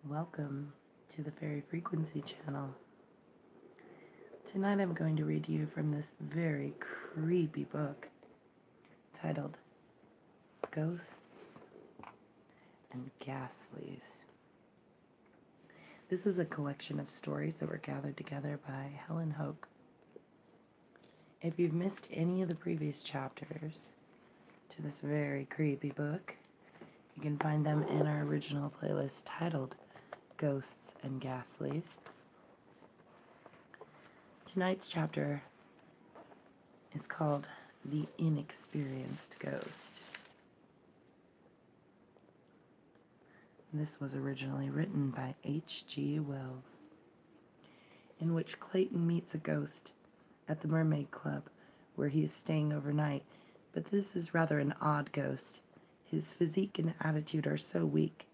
Welcome to the Fairy Frequency channel. Tonight I'm going to read to you from this very creepy book titled Ghosts and Ghastlies. This is a collection of stories that were gathered together by Helen Hoke. If you've missed any of the previous chapters to this very creepy book, you can find them in our original playlist titled Ghosts and Ghastlies. Tonight's chapter is called The Inexperienced Ghost. This was originally written by H.G. Wells, in which Clayton meets a ghost at the Mermaid Club where he is staying overnight, but this is rather an odd ghost. His physique and attitude are so weak,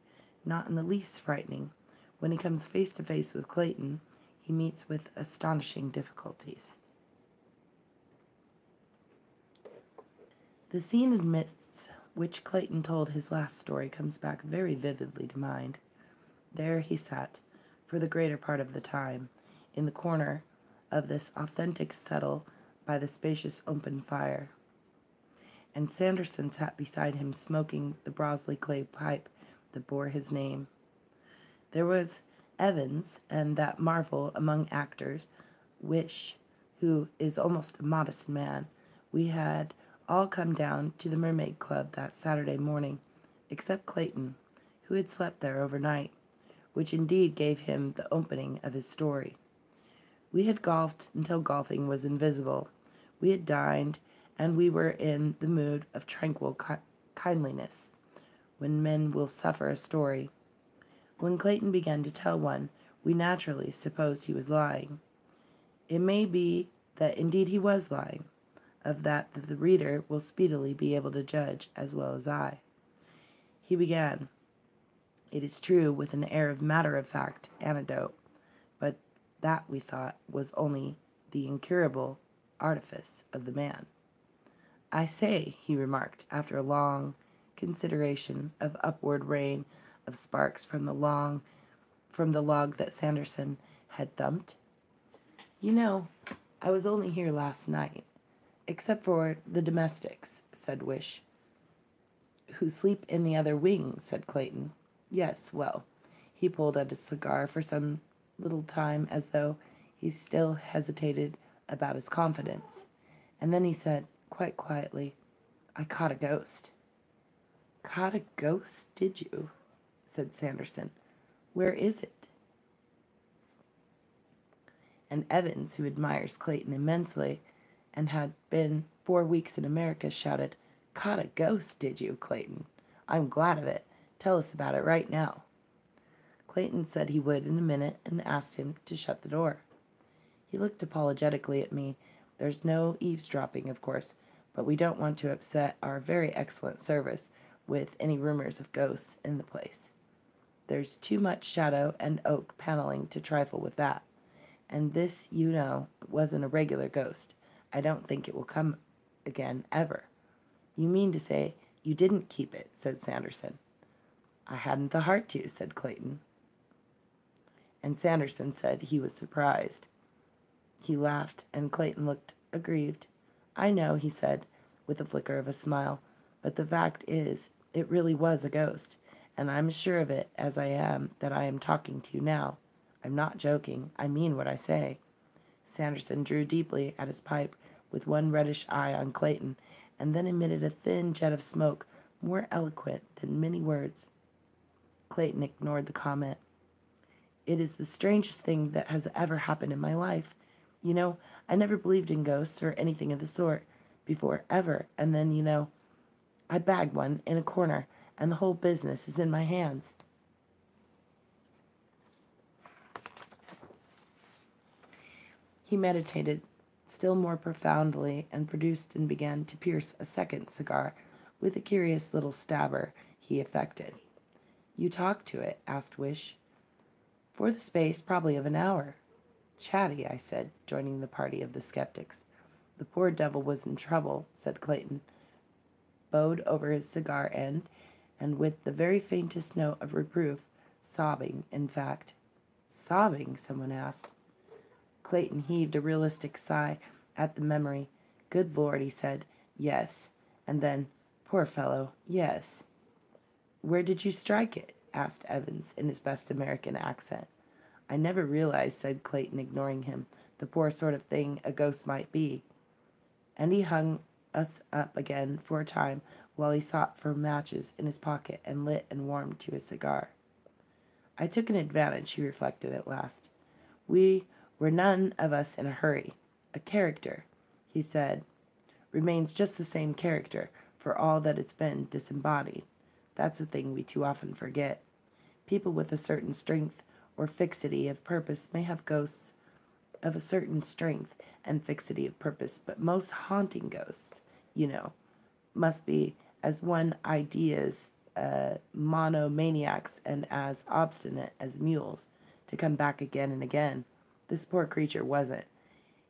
not in the least frightening. When he comes face to face with Clayton, he meets with astonishing difficulties. The scene amidst which Clayton told his last story comes back very vividly to mind. There he sat, for the greater part of the time, in the corner of this authentic settle by the spacious open fire, and Sanderson sat beside him smoking the Brosley clay pipe that bore his name. There was Evans, and that marvel among actors, Wish, who is almost a modest man. We had all come down to the Mermaid Club that Saturday morning, except Clayton, who had slept there overnight, which indeed gave him the opening of his story. We had golfed until golfing was invisible. We had dined, and we were in the mood of tranquil kindliness, when men will suffer a story. When Clayton began to tell one, we naturally supposed he was lying. It may be that indeed he was lying. Of that the reader will speedily be able to judge as well as I. He began, it is true, with an air of matter-of-fact anecdote, but that, we thought, was only the incurable artifice of the man. I say, he remarked, after a long consideration of upward rain of sparks from the log that Sanderson had thumped. You know, I was only here last night, except for the domestics, said Wish. Who sleep in the other wing, said Clayton. Yes, well, he pulled at his cigar for some little time as though he still hesitated about his confidence, and then he said, quite quietly, I caught a ghost. Caught a ghost, did you? Said Sanderson. Where is it? And Evans, who admires Clayton immensely and had been 4 weeks in America, shouted, Caught a ghost, did you, Clayton? I'm glad of it. Tell us about it right now. Clayton said he would in a minute and asked him to shut the door. He looked apologetically at me. There's no eavesdropping, of course, but we don't want to upset our very excellent service with any rumors of ghosts in the place. There's too much shadow and oak paneling to trifle with that. And this, you know, wasn't a regular ghost. I don't think it will come again, ever. You mean to say you didn't keep it, said Sanderson. I hadn't the heart to, said Clayton. And Sanderson said he was surprised. He laughed, and Clayton looked aggrieved. I know, he said, with a flicker of a smile, but the fact is, it really was a ghost, and I'm as sure of it as I am that I am talking to you now. I'm not joking. I mean what I say. Sanderson drew deeply at his pipe with one reddish eye on Clayton, and then emitted a thin jet of smoke more eloquent than many words. Clayton ignored the comment. It is the strangest thing that has ever happened in my life. You know, I never believed in ghosts or anything of the sort before, ever, and then, you know, I bagged one in a corner, and the whole business is in my hands. He meditated still more profoundly and produced and began to pierce a second cigar with a curious little stabber he affected. You talked to it? Asked Wish. For the space probably of an hour. Chatty, I said, joining the party of the skeptics. The poor devil was in trouble, said Clayton, bowed over his cigar end, and with the very faintest note of reproof sobbing, in fact. Sobbing? Someone asked. Clayton heaved a realistic sigh at the memory. Good Lord, he said. Yes. And then, poor fellow, yes. Where did you strike it? Asked Evans in his best American accent. I never realized, said Clayton, ignoring him, the poor sort of thing a ghost might be. And he hung us up again for a time while he sought for matches in his pocket and lit and warmed to a cigar. I took an advantage, he reflected at last. We were none of us in a hurry. A character, he said, remains just the same character for all that it's been disembodied. That's a thing we too often forget. People with a certain strength or fixity of purpose may have ghosts of a certain strength and fixity of purpose, but most haunting ghosts, must be as one ideas monomaniacs and as obstinate as mules to come back again and again. This poor creature wasn't.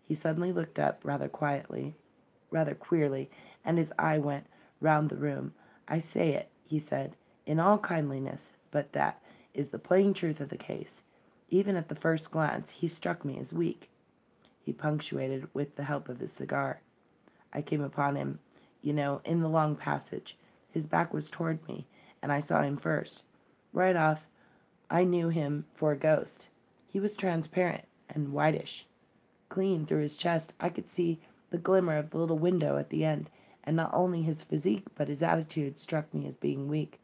He suddenly looked up rather queerly, and his eye went round the room. I say it, he said, in all kindliness, but that is the plain truth of the case. Even at the first glance, he struck me as weak. He punctuated with the help of his cigar. I came upon him, in the long passage. His back was toward me, and I saw him first. Right off, I knew him for a ghost. He was transparent and whitish. Clean through his chest, I could see the glimmer of the little window at the end, and not only his physique, but his attitude struck me as being weak.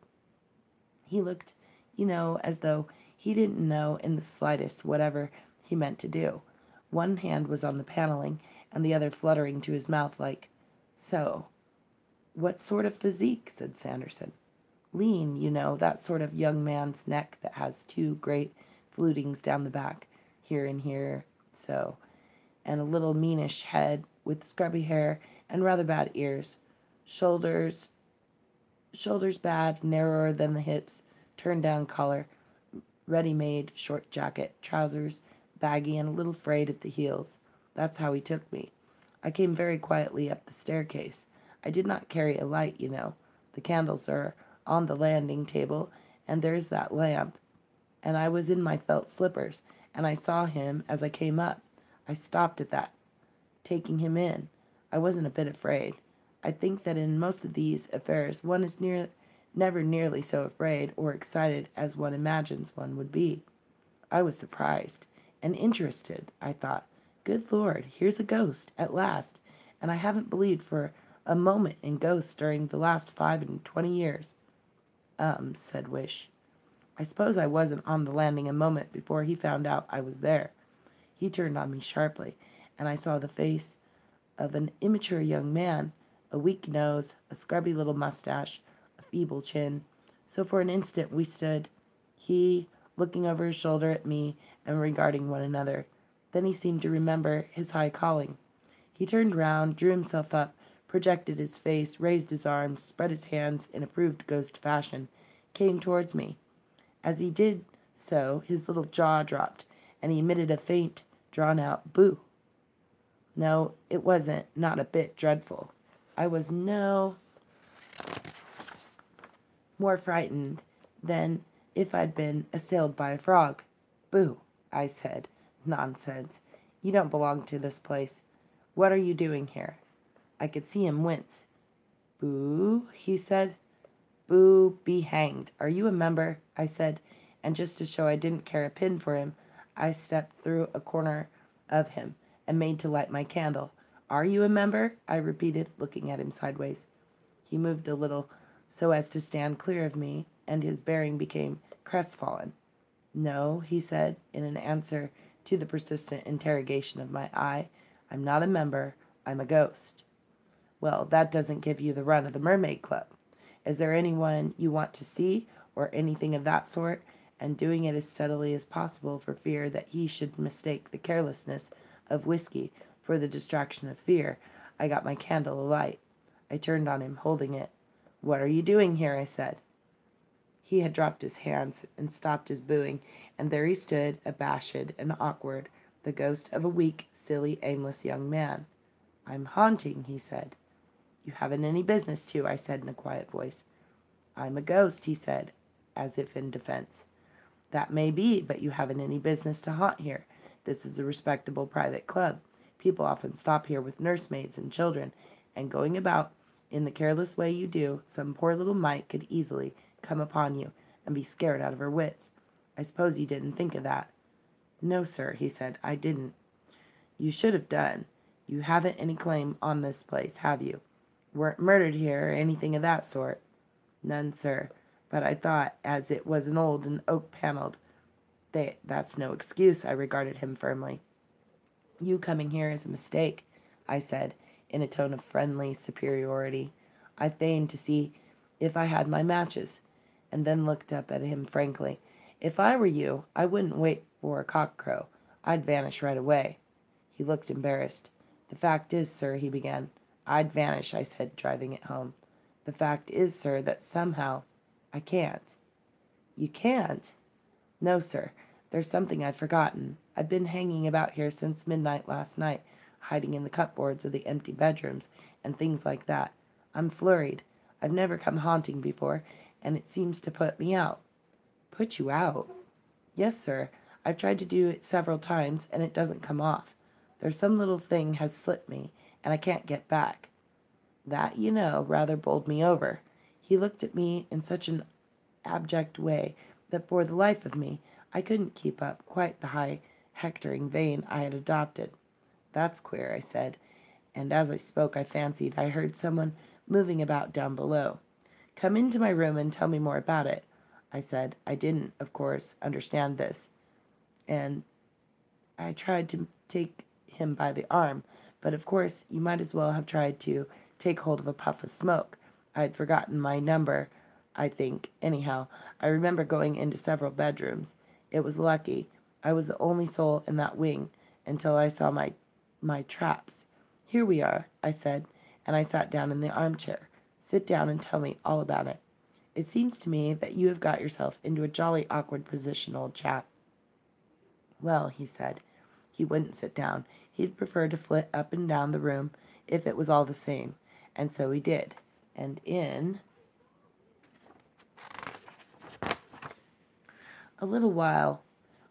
He looked, as though he didn't know in the slightest whatever he meant to do. One hand was on the paneling, and the other fluttering to his mouth like, so. What sort of physique? Said Sanderson. Lean, that sort of young man's neck that has two great flutings down the back, here and here, so, and a little meanish head with scrubby hair and rather bad ears. Shoulders bad, narrower than the hips, turned down collar, ready-made short jacket, trousers baggy and a little frayed at the heels. That's how he took me. I came very quietly up the staircase. I did not carry a light, The candles are on the landing table, and there's that lamp. And I was in my felt slippers, and I saw him as I came up. I stopped at that, taking him in. I wasn't a bit afraid. I think that in most of these affairs one is never nearly so afraid or excited as one imagines one would be. I was surprised and interested. I thought, good Lord, here's a ghost at last, and I haven't believed for a moment in ghosts during the last 25 years. Said Wish. I suppose I wasn't on the landing a moment before he found out I was there. He turned on me sharply, and I saw the face of an immature young man, a weak nose, a scrubby little mustache, a feeble chin. So for an instant we stood, he looking over his shoulder at me and regarding one another. Then he seemed to remember his high calling. He turned round, drew himself up, projected his face, raised his arms, spread his hands in approved ghost fashion, came towards me. As he did so, his little jaw dropped, and he emitted a faint, drawn-out boo. No, it wasn't, not a bit dreadful. I was no more frightened than if I'd been assailed by a frog. Boo, I said. Nonsense. You don't belong to this place. What are you doing here? I could see him wince. Boo, he said. Boo, be hanged. Are you a member? I said, and just to show I didn't care a pin for him, I stepped through a corner of him and made to light my candle. Are you a member? I repeated, looking at him sideways. He moved a little so as to stand clear of me, and his bearing became crestfallen. No, he said, in an answer to the persistent interrogation of my eye, I'm not a member, I'm a ghost. Well, that doesn't give you the run of the Mermaid Club. Is there anyone you want to see, or anything of that sort? And doing it as steadily as possible for fear that he should mistake the carelessness of whiskey for the distraction of fear, I got my candle alight. I turned on him, holding it. What are you doing here? I said. He had dropped his hands and stopped his booing, and there he stood, abashed and awkward, the ghost of a weak, silly, aimless young man. I'm haunting, he said. You haven't any business to, I said in a quiet voice. I'm a ghost, he said, as if in defense. That may be, but you haven't any business to haunt here. This is a respectable private club. People often stop here with nursemaids and children, and going about in the careless way you do, some poor little mite could easily come upon you and be scared out of her wits. I suppose you didn't think of that." "No, sir," he said, "I didn't." "You should have done. You haven't any claim on this place, have you? Weren't murdered here or anything of that sort?" "None, sir. But I thought, as it was an old and oak-panelled, that's no excuse," I regarded him firmly. "You coming here is a mistake," I said, in a tone of friendly superiority. I feigned to see if I had my matches, and then looked up at him frankly. "If I were you, I wouldn't wait for a cock-crow. I'd vanish right away." He looked embarrassed. "The fact is, sir," he began. "I'd vanish," I said, driving it home. "The fact is, sir, that somehow I can't." "You can't?" "No, sir. There's something I'd forgotten. I've been hanging about here since midnight last night, hiding in the cupboards of the empty bedrooms and things like that. I'm flurried. I've never come haunting before, and it seems to put me out." "Put you out?" "Yes, sir. I've tried to do it several times, and it doesn't come off. There's some little thing has slipped me, and I can't get back. That, you know, rather bowled me over." He looked at me in such an abject way that for the life of me I couldn't keep up quite the high hectoring vein I had adopted. "That's queer," I said, and as I spoke I fancied I heard someone moving about down below. "Come into my room and tell me more about it," I said. I didn't, of course, understand this, and I tried to take him by the arm, but of course you might as well have tried to take hold of a puff of smoke. I had forgotten my number, I think. Anyhow, I remember going into several bedrooms. It was lucky. I was the only soul in that wing until I saw my traps. "Here we are," I said, and I sat down in the armchair. "Sit down and tell me all about it. It seems to me that you have got yourself into a jolly awkward position, old chap." "Well," he said. He wouldn't sit down. He'd prefer to flit up and down the room if it was all the same. And so he did. And in a little while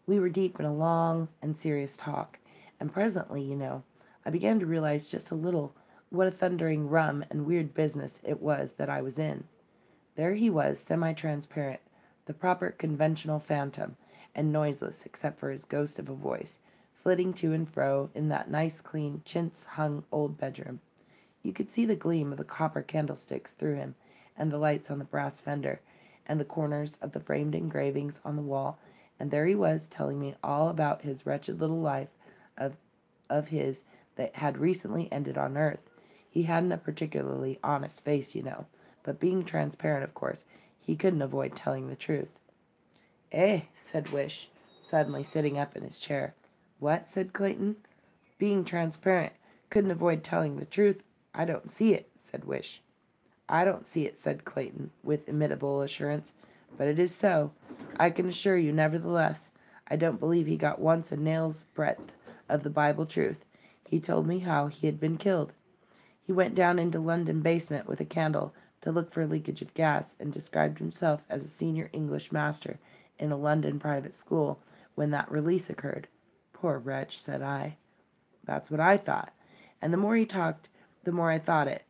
we were deep in a long and serious talk. And presently, you know, I began to realize just a little what a thundering rum and weird business it was that I was in. There he was, semi-transparent, the proper conventional phantom, and noiseless except for his ghost of a voice, flitting to and fro in that nice, clean, chintz-hung old bedroom. You could see the gleam of the copper candlesticks through him, and the lights on the brass fender, and the corners of the framed engravings on the wall, and there he was telling me all about his wretched little life of his that had recently ended on earth. He hadn't a particularly honest face, you know, but being transparent, of course, he couldn't avoid telling the truth. "Eh," said Wish, suddenly sitting up in his chair. "What?" said Clayton. "Being transparent, couldn't avoid telling the truth. I don't see it," said Wish. "I don't see it," said Clayton, with imitable assurance, "but it is so. I can assure you, nevertheless, I don't believe he got once a nail's breadth of the Bible truth. He told me how he had been killed. He went down into London basement with a candle to look for a leakage of gas, and described himself as a senior English master in a London private school when that release occurred." "Poor wretch," said I. "That's what I thought. And the more he talked, the more I thought it.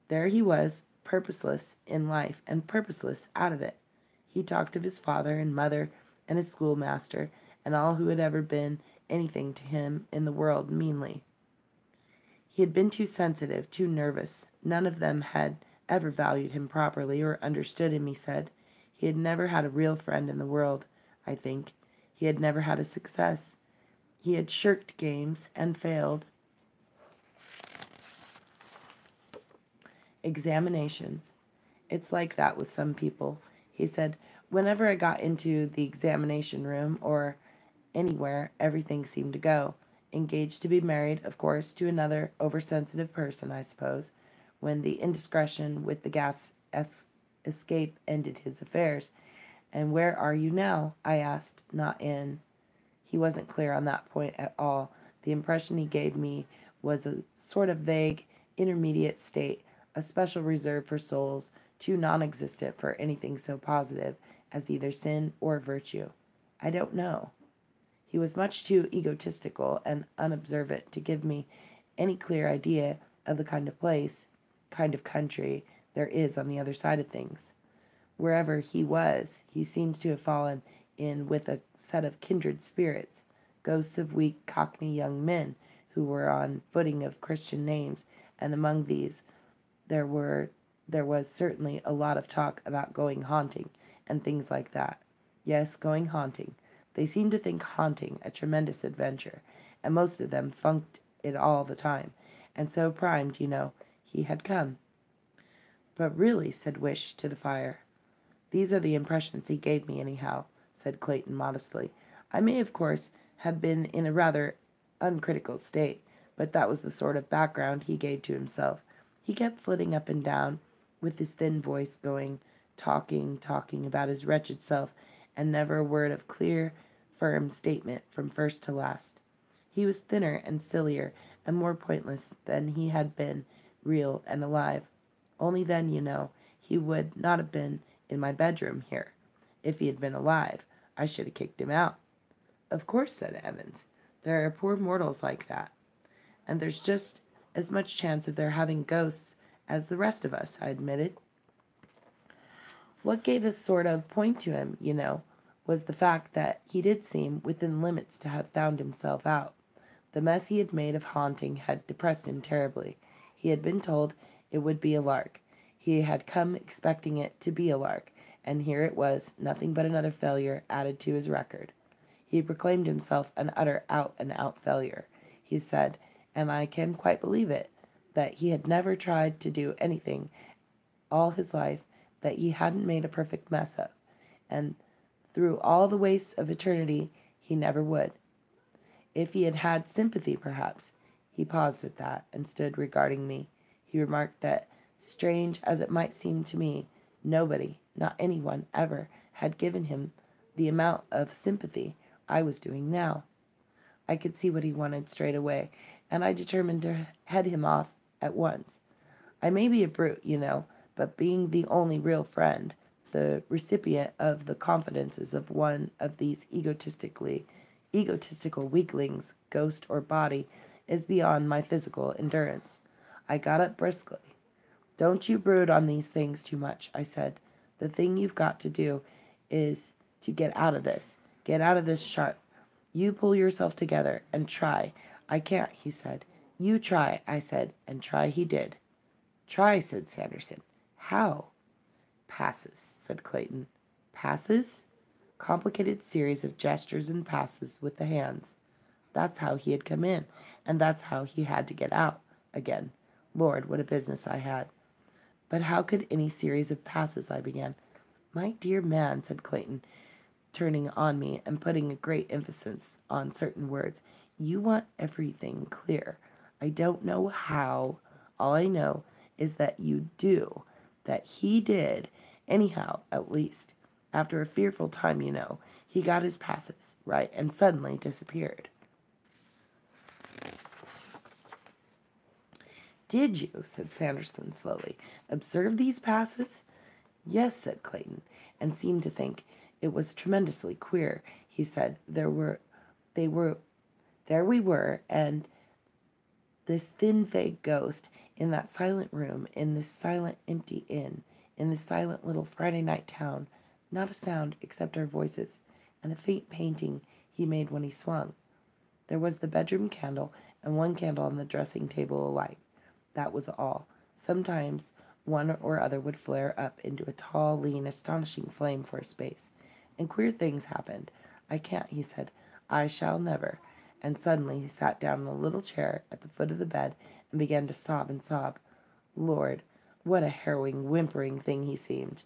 There he was, purposeless in life and purposeless out of it. He talked of his father and mother and his schoolmaster and all who had ever been anything to him in the world meanly. He had been too sensitive, too nervous. None of them had ever valued him properly or understood him, he said. He had never had a real friend in the world, I think. He had never had a success. He had shirked games and failed examinations. It's like that with some people, he said. Whenever I got into the examination room or anywhere, everything seemed to go. Engaged to be married, of course, to another oversensitive person, I suppose, when the indiscretion with the gas escape ended his affairs. "And where are you now?" I asked. "Not in." He wasn't clear on that point at all. The impression he gave me was a sort of vague, intermediate state, a special reserve for souls too non-existent for anything so positive as either sin or virtue. I don't know. He was much too egotistical and unobservant to give me any clear idea of the kind of place, kind of country there is on the other side of things. Wherever he was, he seems to have fallen in with a set of kindred spirits, ghosts of weak Cockney young men who were on footing of Christian names, and among these there was certainly a lot of talk about going haunting and things like that. Yes, going haunting. They seemed to think haunting a tremendous adventure, and most of them funked it all the time, and so primed, he had come. But really, said Wish to the fire. These are the impressions he gave me, anyhow, said Clayton modestly. I may, of course, have been in a rather uncritical state, but that was the sort of background he gave to himself. He kept flitting up and down, with his thin voice going, talking about his wretched self, and never a word of clear, firm statement from first to last. He was thinner and sillier and more pointless than he had been, real and alive. Only then, he would not have been in my bedroom here. If he had been alive, I should have kicked him out. Of course, said Evans. There are poor mortals like that. And there's just as much chance of their having ghosts as the rest of us, I admitted. What gave a sort of point to him, was the fact that he did seem within limits to have found himself out. The mess he had made of haunting had depressed him terribly. He had been told it would be a lark. He had come expecting it to be a lark, and here it was, nothing but another failure added to his record. He proclaimed himself an utter out-and-out failure. He said, and I can quite believe it, that he had never tried to do anything all his life that he hadn't made a perfect mess of, and through all the wastes of eternity he never would. If he had had sympathy, perhaps. He paused at that, and stood regarding me. He remarked that, strange as it might seem to me, nobody, not anyone, ever had given him the amount of sympathy I was doing now. I could see what he wanted straight away, and I determined to head him off at once. I may be a brute, but being the only real friend, the recipient of the confidences of one of these egotistical weaklings, ghost or body, is beyond my physical endurance. I got up briskly. Don't you brood on these things too much, I said. The thing you've got to do is to get out of this. Get out of this sharp. You pull yourself together and try. I can't, he said. You try, I said, and try he did. Try, said Sanderson. How? Passes, said Clayton. Passes? Complicated series of gestures and passes with the hands. That's how he had come in, and that's how he had to get out again. Lord, what a business I had. But how could any series of passes, I began. My dear man, said Clayton, turning on me and putting a great emphasis on certain words, you want everything clear. I don't know how. All I know is that you do, that he did, anyhow, at least. After a fearful time, he got his passes, right, and suddenly disappeared. Did you, said Sanderson slowly, observe these passes? Yes, said Clayton, and seemed to think it was tremendously queer. He said, there we were, and this thin, vague ghost in that silent room, in this silent, empty inn, in this silent little Friday night town, not a sound except our voices, and a faint painting he made when he swung. There was the bedroom candle, and one candle on the dressing table alight. That was all. Sometimes one or other would flare up into a tall, lean, astonishing flame for a space. And queer things happened. I can't, he said. I shall never. And suddenly he sat down in a little chair at the foot of the bed and began to sob and sob. Lord, what a harrowing, whimpering thing he seemed.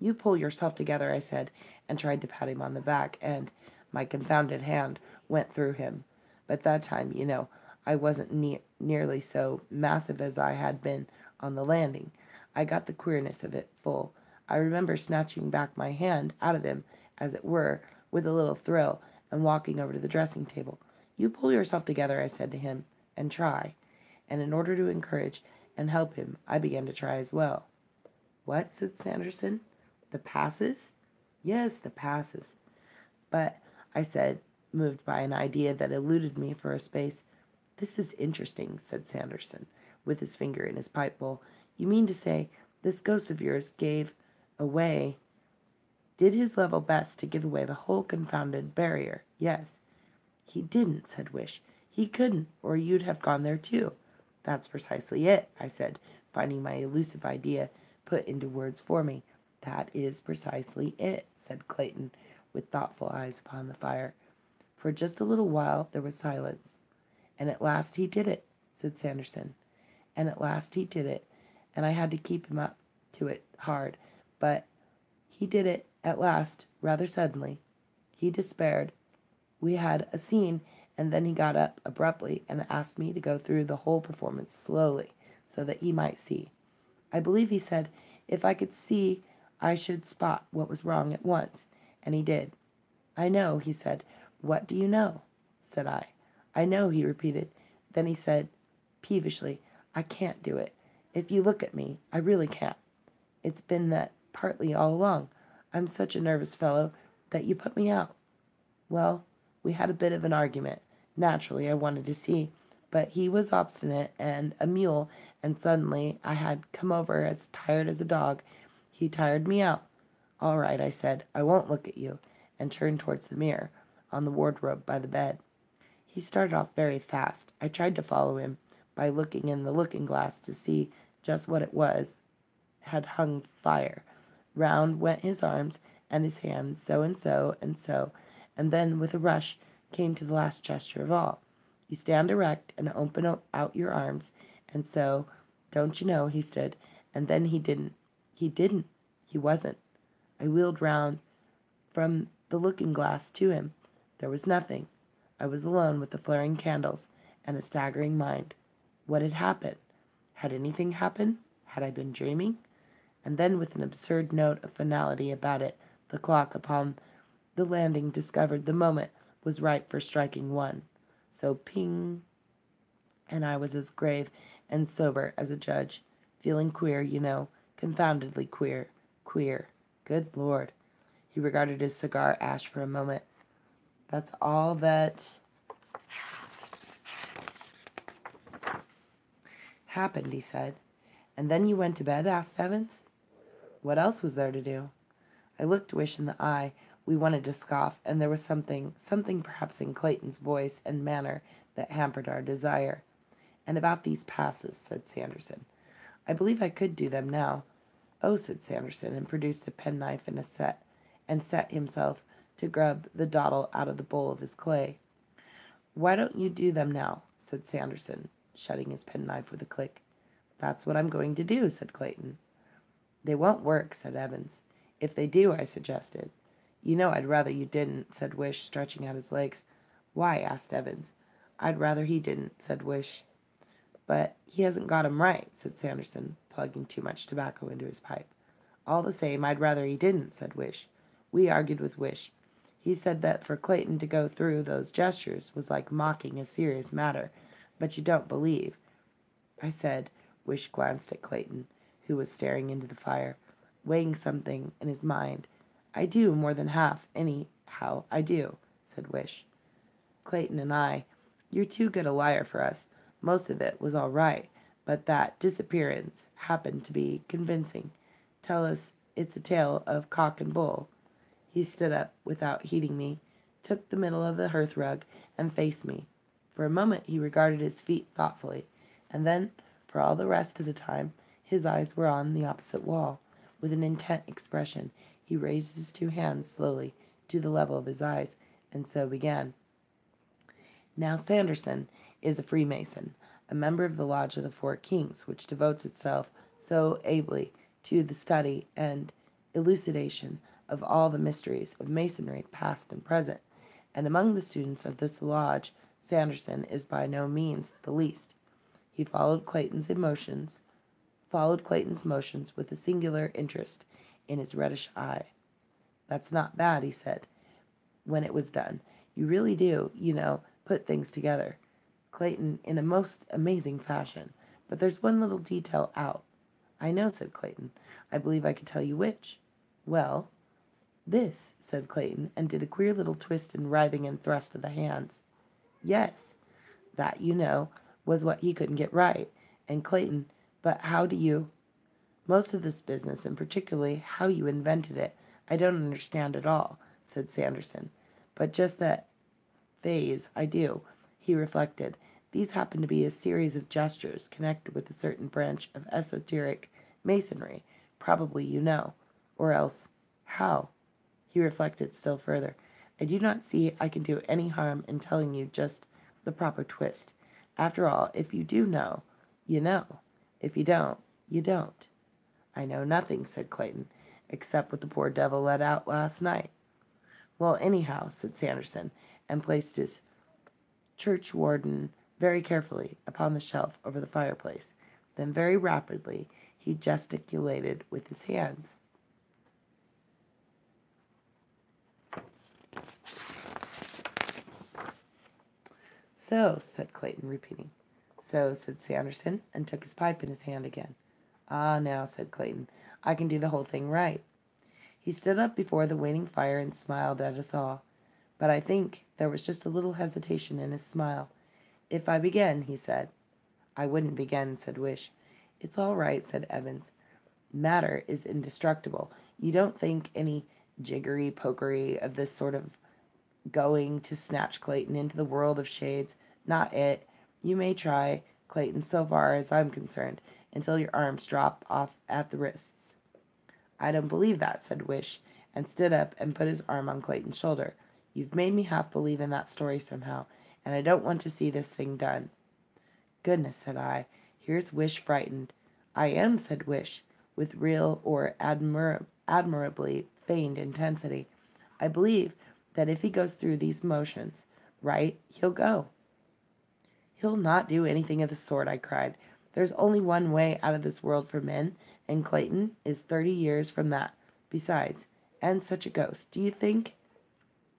You pull yourself together, I said, and tried to pat him on the back, and my confounded hand went through him. But that time, I wasn't nearly so massive as I had been on the landing. I got the queerness of it full. I remember snatching back my hand out of him, as it were, with a little thrill, and walking over to the dressing table. You pull yourself together, I said to him, and try. And in order to encourage and help him, I began to try as well. What? Said Sanderson. The passes? Yes, the passes. But I said, moved by an idea that eluded me for a space. This is interesting, said Sanderson, with his finger in his pipe bowl. You mean to say this ghost of yours did his level best to give away the whole confounded barrier? Yes. He didn't, said Wish. He couldn't, or you'd have gone there too. That's precisely it, I said, finding my elusive idea put into words for me. That is precisely it, said Clayton, with thoughtful eyes upon the fire. For just a little while there was silence. And at last he did it, said Sanderson. And at last he did it, and I had to keep him up to it hard. But he did it at last, rather suddenly. He despaired. We had a scene, and then he got up abruptly and asked me to go through the whole performance slowly, so that he might see. I believe he said if I could see, I should spot what was wrong at once, and he did. I know, he said. What do you know? Said I. I know, he repeated. Then he said, peevishly, I can't do it. If you look at me, I really can't. It's been that partly all along. I'm such a nervous fellow that you put me out. Well, we had a bit of an argument. Naturally, I wanted to see, but he was obstinate and a mule, and suddenly I had come over as tired as a dog. He tired me out. All right, I said, I won't look at you, and turned towards the mirror on the wardrobe by the bed. He started off very fast. I tried to follow him by looking in the looking-glass to see just what it was had hung fire. Round went his arms and his hands, so and so and so, and then with a rush came to the last gesture of all. You stand erect and open out your arms, and so, don't you know, he stood, and then he didn't. He didn't. He wasn't. I wheeled round from the looking-glass to him. There was nothing. I was alone with the flaring candles and a staggering mind. What had happened? Had anything happened? Had I been dreaming? And then, with an absurd note of finality about it, the clock upon the landing discovered the moment was ripe for striking one. So ping, and I was as grave and sober as a judge, feeling queer, you know, confoundedly queer. Queer. Good Lord. He regarded his cigar ash for a moment. That's all that happened, he said. And then you went to bed? Asked Evans. What else was there to do? I looked Wish in the eye. We wanted to scoff, and there was something perhaps in Clayton's voice and manner that hampered our desire. And about these passes, said Sanderson. I believe I could do them now. Oh, said Sanderson, and produced a penknife and set himself to grub the dottle out of the bowl of his clay. Why don't you do them now? Said Sanderson, shutting his penknife with a click. That's what I'm going to do, said Clayton. They won't work, said Evans. If they do, I suggested. You know I'd rather you didn't, said Wish, stretching out his legs. Why? Asked Evans. I'd rather he didn't, said Wish. But he hasn't got 'em right, said Sanderson, plugging too much tobacco into his pipe. All the same, I'd rather he didn't, said Wish. We argued with Wish. He said that for Clayton to go through those gestures was like mocking a serious matter, but you don't believe. I said. Wish glanced at Clayton, who was staring into the fire, weighing something in his mind. I do, more than half, anyhow, I do, said Wish. Clayton and I, you're too good a liar for us. Most of it was all right, but that disappearance happened to be convincing. Tell us it's a tale of cock and bull. He stood up without heeding me, took the middle of the hearth rug, and faced me. For a moment he regarded his feet thoughtfully, and then, for all the rest of the time, his eyes were on the opposite wall. With an intent expression, he raised his two hands slowly to the level of his eyes, and so began. Now Sanderson is a Freemason, a member of the Lodge of the Four Kings, which devotes itself so ably to the study and elucidation of all the mysteries of Masonry, past and present, and among the students of this lodge, Sanderson is by no means the least. He followed Clayton's motions with a singular interest in his reddish eye. That's not bad, he said, when it was done. You really do, you know, put things together. Clayton, in a most amazing fashion. But there's one little detail out. I know, said Clayton. I believe I could tell you which. Well, "This," said Clayton, and did a queer little twist and writhing and thrust of the hands. "Yes, that, you know, was what he couldn't get right." And Clayton, "But how do you—" "Most of this business, and particularly how you invented it, I don't understand at all," said Sanderson. "But just that phase, I do." He reflected. "These happen to be a series of gestures connected with a certain branch of esoteric masonry. Probably you know. Or else, how?" He reflected still further. "I do not see I can do any harm in telling you just the proper twist. After all, if you do know, you know. If you don't, you don't." "I know nothing," said Clayton, "except what the poor devil let out last night." "Well, anyhow," said Sanderson, and placed his churchwarden very carefully upon the shelf over the fireplace. Then very rapidly he gesticulated with his hands. "So," said Clayton, repeating. "So," said Sanderson, and took his pipe in his hand again. "Ah, now," said Clayton, "I can do the whole thing right." He stood up before the waning fire and smiled at us all. But I think there was just a little hesitation in his smile. "If I begin," he said. "I wouldn't begin," said Wish. "It's all right," said Evans. "Matter is indestructible. You don't think any jiggery-pokery of this sort of going to snatch Clayton into the world of shades. Not it. You may try, Clayton, so far as I'm concerned, until your arms drop off at the wrists." "I don't believe that," said Wish, and stood up and put his arm on Clayton's shoulder. "You've made me half believe in that story somehow, and I don't want to see this thing done." "Goodness," said I, "here's Wish frightened." "I am," said Wish, with real or admirably feigned intensity. "I believe that if he goes through these motions right, he'll go." "He'll not do anything of the sort," I cried. "There's only one way out of this world for men, and Clayton is 30 years from that. Besides, and such a ghost, do you think—"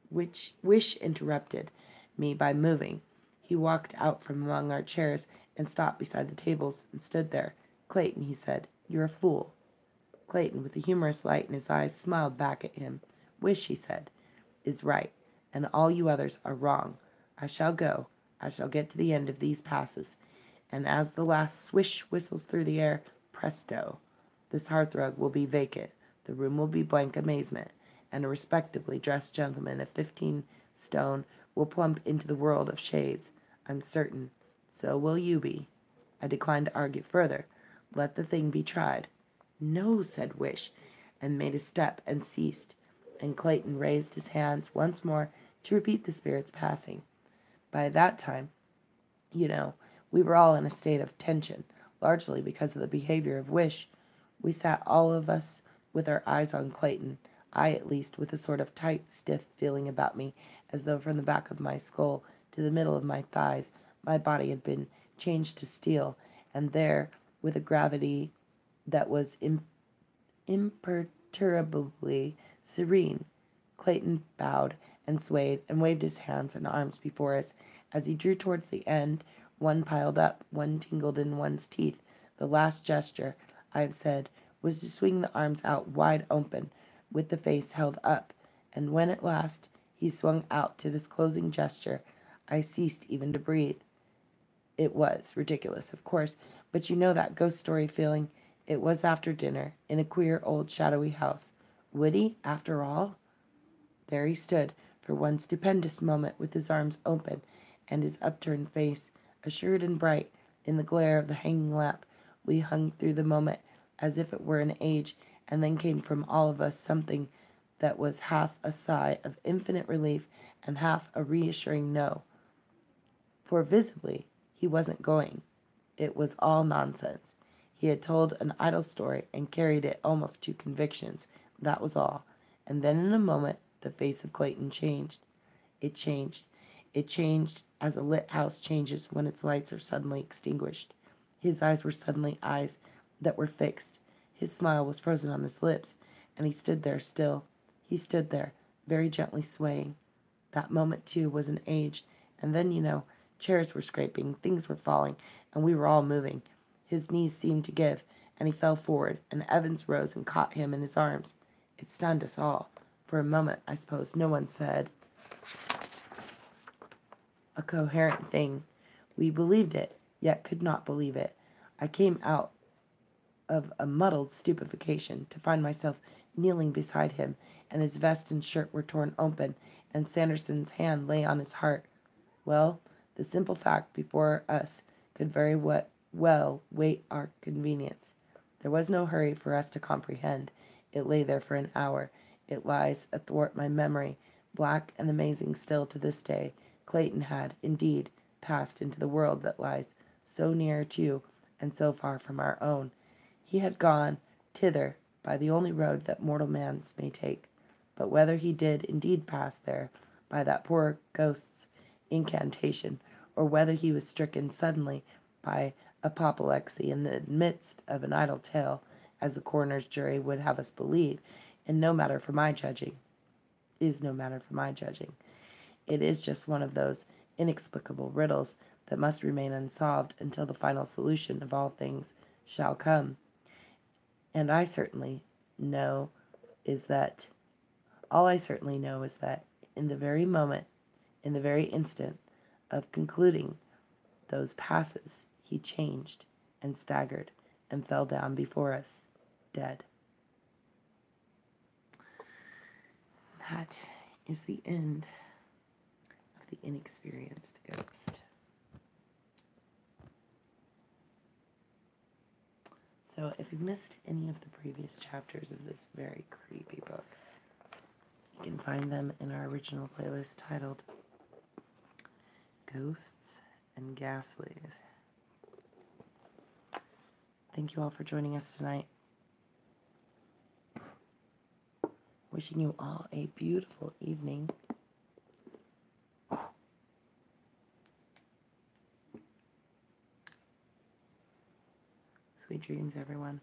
Which Wish interrupted me by moving. He walked out from among our chairs and stopped beside the tables and stood there. "Clayton," he said, "you're a fool." Clayton, with a humorous light in his eyes, smiled back at him. "Wish," he said, "is right, and all you others are wrong. I shall go. I shall get to the end of these passes, and as the last swish whistles through the air, presto! This hearthrug will be vacant, the room will be blank amazement, and a respectably dressed gentleman of 15 stone will plump into the world of shades. I'm certain. So will you be." I declined to argue further. Let the thing be tried. "No," said Wish, and made a step and ceased, and Clayton raised his hands once more to repeat the spirit's passing. By that time, you know, we were all in a state of tension, largely because of the behavior of Wish. We sat all of us with our eyes on Clayton, I at least with a sort of tight, stiff feeling about me, as though from the back of my skull to the middle of my thighs my body had been changed to steel, and there, with a gravity that was imperturbably serene, Clayton bowed and swayed and waved his hands and arms before us. As he drew towards the end, one piled up, one tingled in one's teeth. The last gesture, I have said, was to swing the arms out wide open, with the face held up, and when at last he swung out to this closing gesture, I ceased even to breathe. It was ridiculous, of course, but you know that ghost story feeling. It was after dinner, in a queer old shadowy house. Would he, after all? There he stood, for one stupendous moment, with his arms open, and his upturned face, assured and bright, in the glare of the hanging lamp. We hung through the moment as if it were an age, and then came from all of us something that was half a sigh of infinite relief and half a reassuring no. For visibly he wasn't going. It was all nonsense. He had told an idle story and carried it almost to convictions. That was all. And then in a moment the face of Clayton changed. It changed. It changed as a lit house changes when its lights are suddenly extinguished. His eyes were suddenly eyes that were fixed. His smile was frozen on his lips, and he stood there still. He stood there, very gently swaying. That moment, too, was an age, and then, you know, chairs were scraping, things were falling, and we were all moving. His knees seemed to give, and he fell forward, and Evans rose and caught him in his arms. It stunned us all. For a moment, I suppose, no one said a coherent thing. We believed it, yet could not believe it. I came out of a muddled stupefaction to find myself kneeling beside him, and his vest and shirt were torn open, and Sanderson's hand lay on his heart. Well, the simple fact before us could very well wait our convenience. There was no hurry for us to comprehend. It lay there for an hour. It lies athwart my memory, black and amazing still to this day. Clayton had, indeed, passed into the world that lies so near to and so far from our own. He had gone thither by the only road that mortal man may take. But whether he did indeed pass there by that poor ghost's incantation, or whether he was stricken suddenly by apoplexy in the midst of an idle tale, as the coroner's jury would have us believe, is no matter for my judging. It is just one of those inexplicable riddles that must remain unsolved until the final solution of all things shall come. And all I certainly know is that in the very moment, in the very instant of concluding those passes, he changed and staggered and fell down before us, dead. That is the end of The Inexperienced Ghost. So if you missed any of the previous chapters of this very creepy book, you can find them in our original playlist titled Ghosts and Ghastlies. Thank you all for joining us tonight. Wishing you all a beautiful evening. Sweet dreams, everyone.